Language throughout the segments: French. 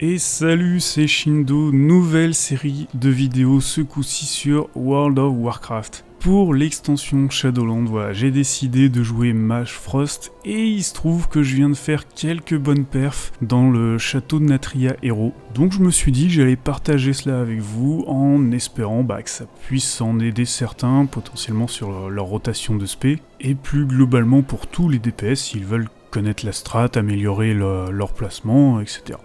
Et salut, c'est Shindo, nouvelle série de vidéos ce coup-ci sur World of Warcraft. Pour l'extension Shadowlands, voilà, j'ai décidé de jouer Mage Frost et il se trouve que je viens de faire quelques bonnes perfs dans le château de Natria Hero. Donc je me suis dit que j'allais partager cela avec vous en espérant que ça puisse en aider certains potentiellement sur leur rotation de spé et plus globalement pour tous les DPS s'ils veulent connaître la strat, améliorer leur placement, etc.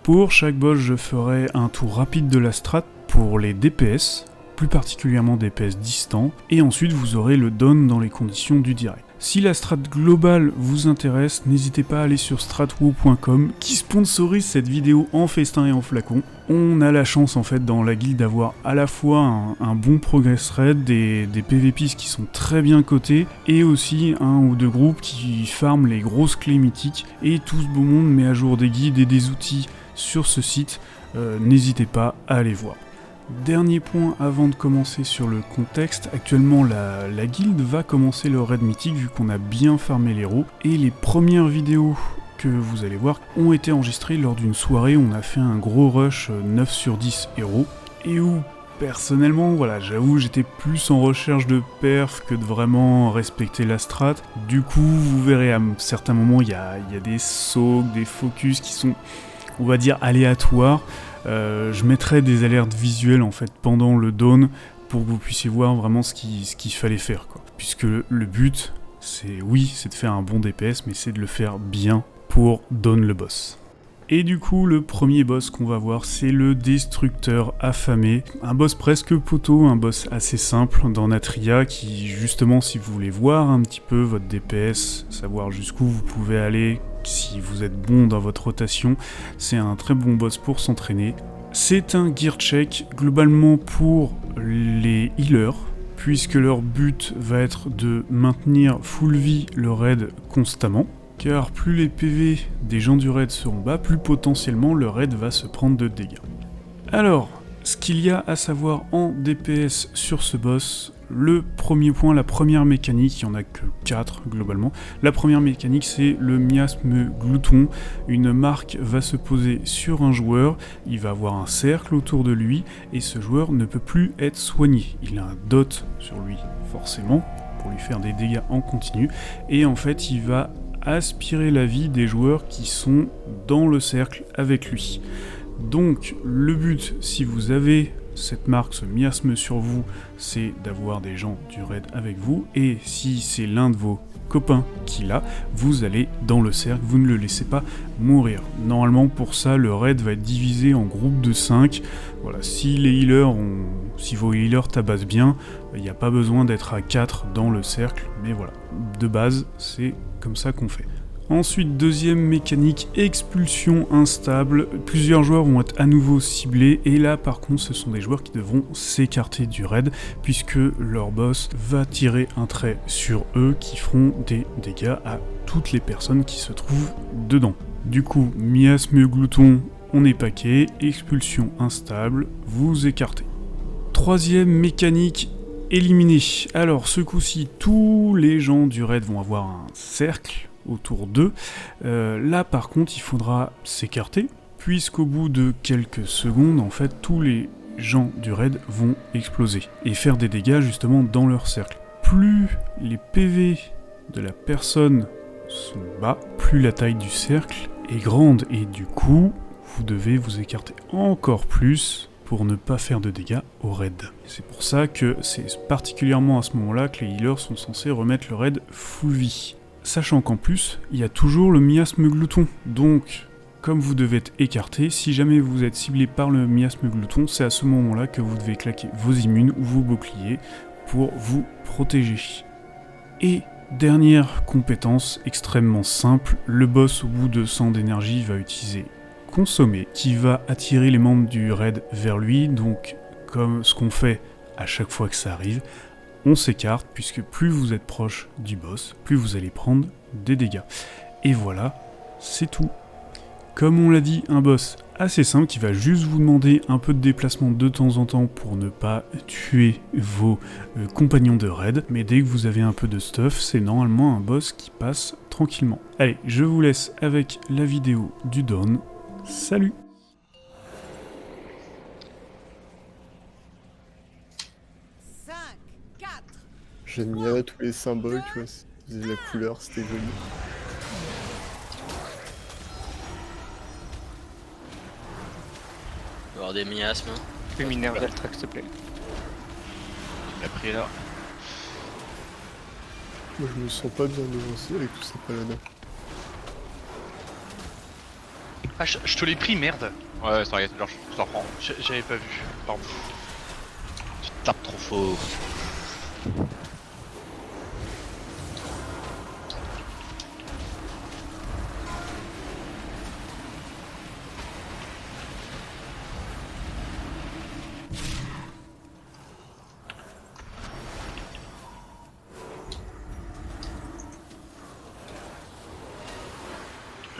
Pour chaque boss, je ferai un tour rapide de la strat pour les DPS, plus particulièrement DPS distants, et ensuite vous aurez le down dans les conditions du direct. Si la strat globale vous intéresse, n'hésitez pas à aller sur stratwo.com qui sponsorise cette vidéo en festin et en flacon. On a la chance en fait dans la guilde d'avoir à la fois un bon progress rate, des PVPs qui sont très bien cotés, et aussi un ou deux groupes qui farment les grosses clés mythiques, et tout ce beau monde met à jour des guides et des outils sur ce site, n'hésitez pas à aller voir. Dernier point avant de commencer sur le contexte, actuellement la guilde va commencer le raid mythique vu qu'on a bien farmé l'héros, et les premières vidéos que vous allez voir ont été enregistrées lors d'une soirée où on a fait un gros rush 9 sur 10 héros, et où personnellement, voilà, j'avoue j'étais plus en recherche de perf que de vraiment respecter la strat. Du coup, vous verrez à certains moments, il y a des soaks, des focus qui sont, on va dire, aléatoires. Je mettrai des alertes visuelles en fait pendant le down pour que vous puissiez voir vraiment ce qu'il fallait faire, quoi. Puisque le but, c'est de faire un bon DPS, mais c'est de le faire bien pour down le boss. Et du coup, le premier boss qu'on va voir, c'est le Destructeur Affamé. Un boss presque poteau, un boss assez simple dans Natria qui, justement, si vous voulez voir un petit peu votre DPS, savoir jusqu'où vous pouvez aller, si vous êtes bon dans votre rotation, c'est un très bon boss pour s'entraîner. C'est un gear check, globalement pour les healers, puisque leur but va être de maintenir full vie le raid constamment. Car plus les PV des gens du raid seront bas, plus potentiellement le raid va se prendre de dégâts. Alors, ce qu'il y a à savoir en DPS sur ce boss, le premier point, la première mécanique, il n'y en a que 4 globalement. La première mécanique, c'est le miasme glouton. Une marque va se poser sur un joueur, il va avoir un cercle autour de lui, et ce joueur ne peut plus être soigné. Il a un dot sur lui, forcément, pour lui faire des dégâts en continu, et en fait, il va aspirer la vie des joueurs qui sont dans le cercle avec lui. Donc le but, si vous avez cette marque, ce miasme sur vous, c'est d'avoir des gens du raid avec vous, et si c'est l'un de vos copains qui l'a, vous allez dans le cercle, vous ne le laissez pas mourir. Normalement pour ça, le raid va être divisé en groupes de 5. Voilà, si vos healers tabassent bien, il n'y a pas besoin d'être à 4 dans le cercle, mais voilà, de base, c'est comme ça qu'on fait. Ensuite, deuxième mécanique, expulsion instable. Plusieurs joueurs vont être à nouveau ciblés, et là par contre ce sont des joueurs qui devront s'écarter du raid, puisque leur boss va tirer un trait sur eux qui feront des dégâts à toutes les personnes qui se trouvent dedans. Du coup, miasme glouton, on est paquet, expulsion instable, vous écartez. Troisième mécanique, éliminée. Alors ce coup-ci, tous les gens du raid vont avoir un cercle autour d'eux. Là par contre il faudra s'écarter, puisqu'au bout de quelques secondes en fait tous les gens du raid vont exploser et faire des dégâts justement dans leur cercle. Plus les PV de la personne sont bas, plus la taille du cercle est grande, et du coup vous devez vous écarter encore plus pour ne pas faire de dégâts au raid. C'est pour ça que c'est particulièrement à ce moment-là que les healers sont censés remettre le raid full vie. Sachant qu'en plus, il y a toujours le miasme glouton, donc comme vous devez être écarté, si jamais vous êtes ciblé par le miasme glouton, c'est à ce moment-là que vous devez claquer vos immunes ou vos boucliers pour vous protéger. Et dernière compétence extrêmement simple, le boss au bout de 100 d'énergie va utiliser consommer, qui va attirer les membres du raid vers lui, donc comme ce qu'on fait à chaque fois que ça arrive, on s'écarte, puisque plus vous êtes proche du boss, plus vous allez prendre des dégâts. Et voilà, c'est tout. Comme on l'a dit, un boss assez simple qui va juste vous demander un peu de déplacement de temps en temps pour ne pas tuer vos compagnons de raid, mais dès que vous avez un peu de stuff, c'est normalement un boss qui passe tranquillement. Allez, je vous laisse avec la vidéo du Dawn, Salut. J'admirais tous les symboles, tu vois, la couleur, c'était joli. Il va y avoir des miasmes. Fais m'énerver le track s'il te plaît. Il a pris là. Moi je me sens pas bien devancé avec tous ces paladins. Ah, je te l'ai pris, merde. Ouais, t'inquiète, je te reprends. J'avais pas vu. Pardon. Tu tapes trop fort.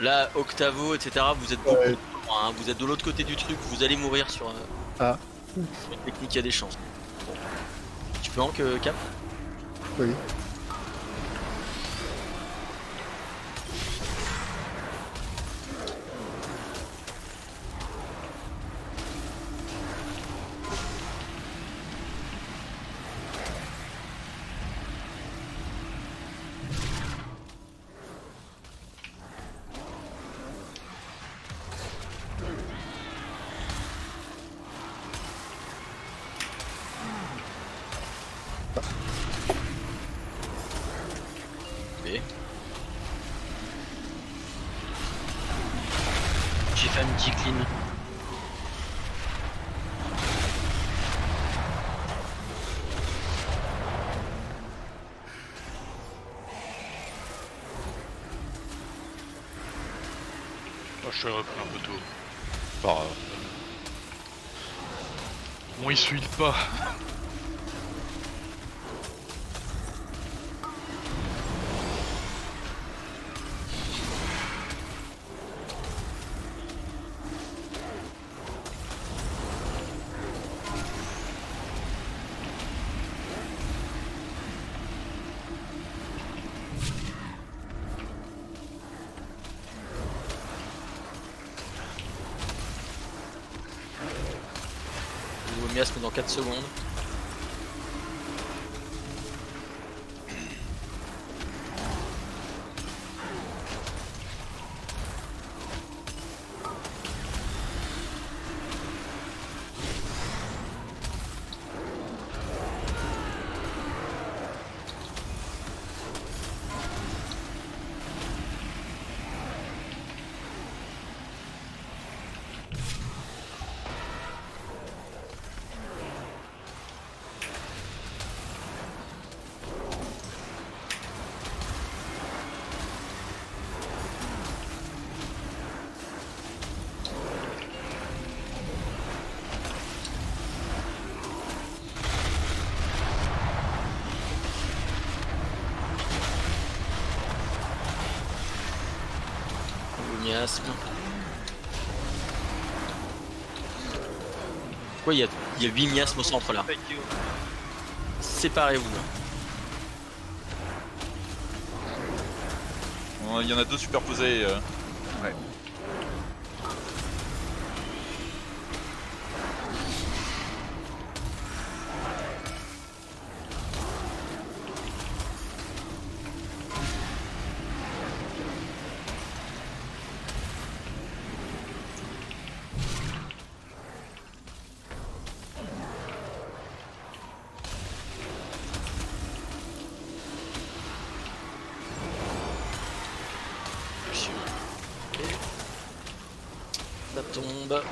Là, Octavo, etc., vous êtes beaucoup Ouais. plus loin, hein. Vous êtes de l'autre côté du truc, vous allez mourir sur Ah, une technique, il y a des chances. Bon. Tu peux que Cap? oui. Ok. J'ai fait un petit clean. Oh, je suis repris un peu tôt. Pas grave. Bon, il suit pas. Nouveau miasme dans 4 secondes. Nouveau miasme. Pourquoi il y a 8 miasmes au centre là? Séparez-vous. Il y en a deux superposés. Ouais. Ça tombe.